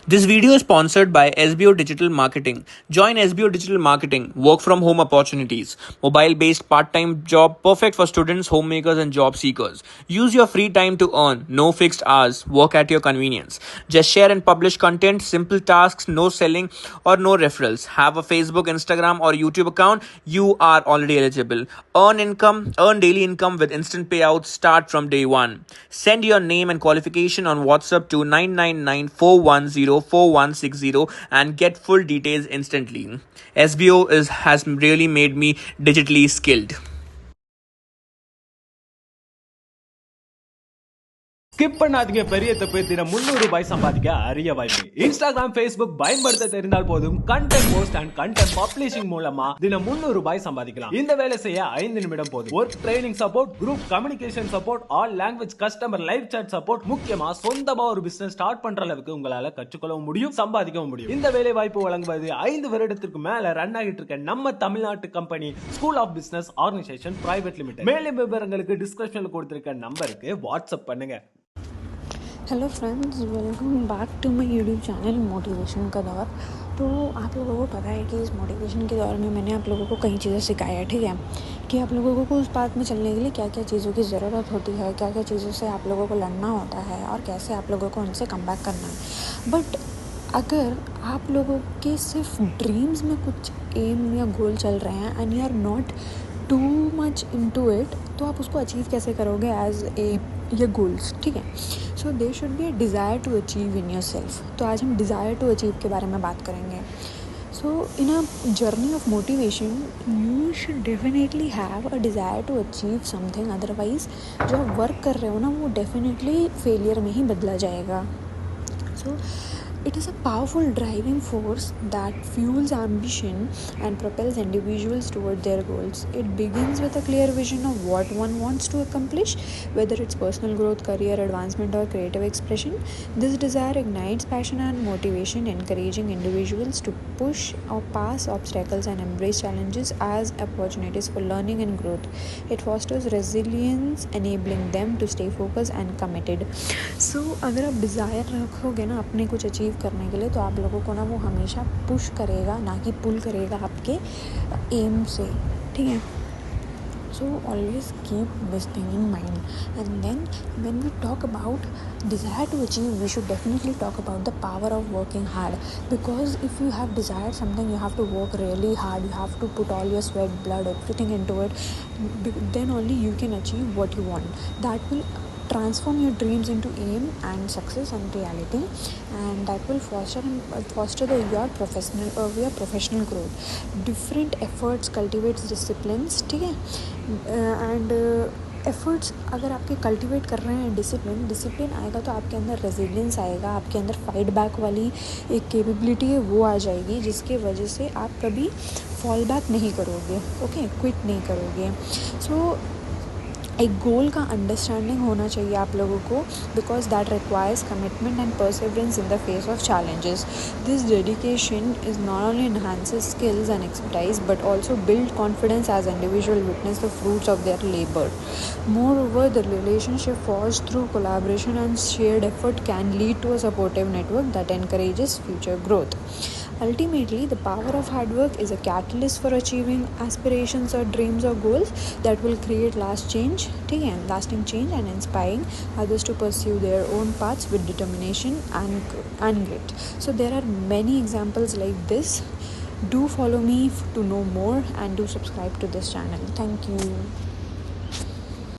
This video is sponsored by SBO Digital Marketing. Join SBO Digital Marketing, work from home opportunities, mobile based part time job perfect for students, homemakers, and job seekers. Use your free time to earn, no fixed hours, work at your convenience. Just share and publish content, simple tasks, no selling or no referrals. Have a Facebook, Instagram, or YouTube account, you are already eligible. Earn daily income with instant payouts, start from day one. Send your name and qualification on WhatsApp to 999-410-4160 and get full details instantly. SBO has really made me digitally skilled. Skip பண்ணாதீங்க பெரிய தப்பு. தினம் 300 ரூபாய் சம்பாதிக்க அரிய வாய்ப்பு. Instagram, Facebook பயன்படுத்த தெரிந்தால் போதும். Content post and content publishing மூலமா தினம் 300 ரூபாய் சம்பாதிக்கலாம். இந்த வேலை செய்ய 5 நிமிடம் போதும். Work training support, group communication support, all language customer live chat support, முக்கியமா சொந்தமா ஒரு பிசினஸ் ஸ்டார்ட் பண்ற அளவுக்கு உங்களால கற்றுக்கொள்ளவும் முடியும், சம்பாதிக்கவும் முடியும். இந்த வேலை வாய்ப்பு வழங்குவது 5 வருடத்திற்கு மேல ரன் ஆகிட்டு இருக்க நம்ம தமிழ்நாட்டு company school of business organisation private limited. மேலும் விவரங்களுக்கு டிஸ்கிரிப்ஷன்ல கொடுத்திருக்க நம்பருக்கு வாட்ஸ்அப் பண்ணுங்க. Hello friends, welcome back to my YouTube channel motivation का दौर। तो आप लोगों को पता है कि इस मोटिवेशन के दौर में मैंने आप लोगों को कई चीज़ें सिखाया, ठीक है, कि आप लोगों को उस बात में चलने के लिए क्या क्या चीज़ों की ज़रूरत होती है, क्या क्या चीज़ों से आप लोगों को लड़ना होता है और कैसे आप लोगों को उनसे कम बैक करना है। बट अगर आप लोगों के सिर्फ ड्रीम्स में कुछ एम या गोल चल रहे हैं and you are not too much into it, तो आप उसको अचीव कैसे करोगे एज ए ये गोल्स, ठीक है। So there should be a desire to achieve in yourself. तो आज हम डिज़ायर टू अचीव के बारे में बात करेंगे। So in a journey of motivation you should definitely have a desire to achieve something, otherwise जो आप वर्क कर रहे हो ना वो डेफिनेटली फेलियर में ही बदला जाएगा। सो it is a powerful driving force that fuels ambition and propels individuals toward their goals. It begins with a clear vision of what one wants to accomplish, whether it's personal growth, career advancement, or creative expression. This desire ignites passion and motivation, encouraging individuals to push or pass obstacles and embrace challenges as opportunities for learning and growth. It fosters resilience, enabling them to stay focused and committed. So अगर आप desire रखोगे ना अपने कुछ achieve करने के लिए, तो आप लोगों को ना वो हमेशा पुश करेगा, ना कि पुल करेगा आपके एम से, ठीक है। So always keep this thing in mind. And then when we talk about desire to achieve, we should definitely talk about the power of working hard, because if you have desired something you have to work really hard, you have to put all your sweat, blood, everything into it. Then only you can achieve what you want. That will transform your dreams into aim and success and reality, and that will foster your professional growth. Different efforts cultivates disciplines, ठीक है, and efforts अगर आपके cultivate कर रहे हैं discipline आएगा तो आपके अंदर रेजिलियंस आएगा, आपके अंदर फाइट बैक वाली एक कैपेबिलिटी है वो आ जाएगी, जिसके वजह से आप कभी फॉल बैक नहीं करोगे, ओके, क्विट नहीं करोगे। सो एक गोल का अंडरस्टैंडिंग होना चाहिए आप लोगों को, because that requires commitment and perseverance in the face of challenges. This dedication is not only enhances skills and expertise but also build confidence as individual witness the fruits of their labour. Moreover the relationship forge through collaboration and shared effort can lead to a supportive network that encourages future growth. Ultimately, the power of hard work is a catalyst for achieving aspirations or dreams or goals that will create lasting change and inspiring others to pursue their own paths with determination and grit. So there are many examples like this. Do follow me to know more and do subscribe to this channel. Thank you.